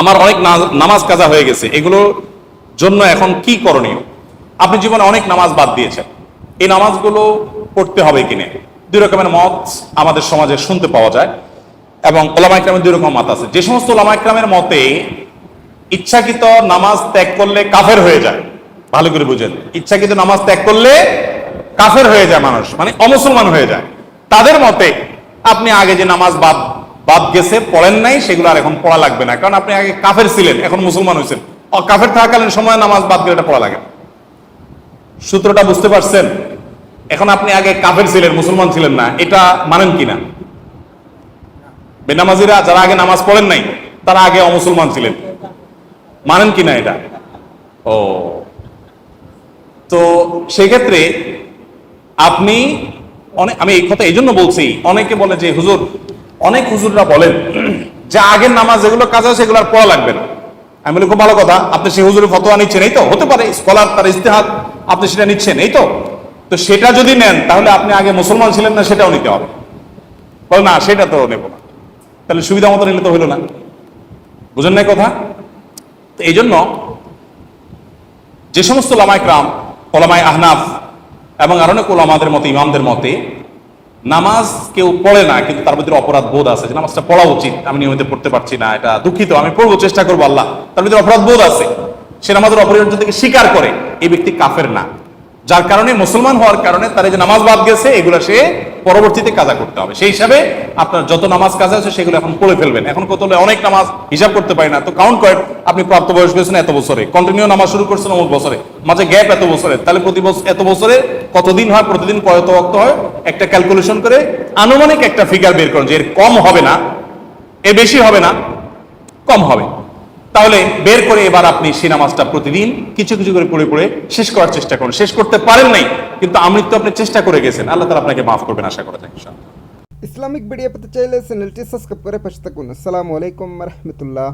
আমার অনেক নামাজ কাজা হয়ে গেছে, এগুলোর জন্য এখন কি করণীয়? আপনি জীবনে অনেক নামাজ বাদ দিয়েছেন, এই নামাজগুলো পড়তে হবে কিনা? দুই রকমের মত আমাদের সমাজে শুনতে পাওয়া যায়, এবং ওলামা ইকরামের দুই রকম মত আছে। যে সমস্ত ওলামা ইকরামের মতে ইচ্ছাকৃত নামাজ ত্যাগ করলে কাফের হয়ে যায়, ভালো করে বুঝেন, ইচ্ছাকৃত নামাজ ত্যাগ করলে কাফের হয়ে যায় মানুষ, মানে অমুসলমান হয়ে যায়। তাদের মতে আপনি আগে যে নামাজ বাদ বাদ গেছে, পড়েন নাই, সেগুলো আর এখন পড়া লাগবে না, কারণ আপনি আগে কাফের ছিলেন, এখন মুসলমান হয়েছেন। কাফের থাকাকালীন সময় নামাজ বাদ গেলে এটা পড়া লাগে না। সূত্রটা বুঝতে পারছেন? এখন আপনি আগে কাফের ছিলেন, মুসলমান ছিলেন না, এটা মানেন কিনা? বেনামাজিরা যারা আগে নামাজ পড়েন নাই, তারা আগে অমুসলমান ছিলেন, মানেন কিনা এটা? ও, তো সেক্ষেত্রে আপনি আমি এই কথা এই জন্য বলছি, অনেকে বলে যে হুজুর, অনেক হুজুররা বলেন যে আগের নামাজ যেগুলো কাজ আছে সেগুলো আর পড়া লাগবে না। আমি বলি খুব ভালো কথা, আপনি সেই হুজুরের ফতোয়া নিচ্ছেন, এই তো হতে পারে স্কলার তার ইজতিহাদ, আপনি সেটা নিচ্ছেন, এই তো সেটা যদি নেন তাহলে আপনি আগে মুসলমান ছিলেন না সেটাও নিতে হবে। বল না, সেটা তো নেব না, তাহলে সুবিধা মতো নিলে তো হইলো না। বুঝেন নাই কথা? তো এই জন্য যে সমস্ত ওলামায়ে কেরাম, ওলামায়ে আহনাফ এবং আরো অনেক ওলামাদের মতে, ইমামদের মতে নামাজ কেউ পড়ে না কিন্তু তার ভিতরে অপরাধ বোধ আছে যে নামাজটা পড়া উচিত, আমি নিয়মিত পড়তে পারছি না, এটা দুঃখিত, আমি পড়বো, চেষ্টা করবো, আল্লাহ, তার ভিতরে অপরাধ বোধ আছে, সে নামাজের অপরিহার্য থেকে স্বীকার করে, এই ব্যক্তি কাফের না। যার কারণে মুসলমান হওয়ার কারণে তার যে নামাজ বাদ গেছে এগুলো সে পরবর্তীতে কাজা করতে হবে। সেই হিসাবে আপনার যত নামাজ কাজা আছে সেগুলো এখন পড়ে ফেলবেন। এখন কত অনেক নামাজ হিসাব করতে পারি না, তো কাউন্ট করেন, আপনি প্রাপ্ত বয়স হয়েছেন এত বছরে, কন্টিনিউ নামাজ শুরু করছেন অমুক বছরে, মাঝে গ্যাপ এত বছরে, তাহলে প্রতি বছর এত বছরে কতদিন হয়, প্রতিদিন কত ওয়াক্ত হয়, একটা ক্যালকুলেশন করে আনুমানিক একটা ফিগার বের করেন যে এর কম হবে না, এর বেশি হবে না, কম হবে। তাহলে বের করে এবার আপনি সেই নামাজটা প্রতিদিন কিছু কিছু করে পড়ে পড়ে শেষ করার চেষ্টা করুন। শেষ করতে পারেন নাই কিন্তু আমৃত্যু আপনি চেষ্টা করে গেছেন, আল্লাহ তাআলা আপনাকে মাফ করবেন, আশা করা যায় ইনশাআল্লাহ। ইসলামিক ভিডিও পেতে চাইলে চ্যানেলটি সাবস্ক্রাইব করে পাশে থাকুন। আসসালামু আলাইকুম ওয়া রাহমাতুল্লাহ।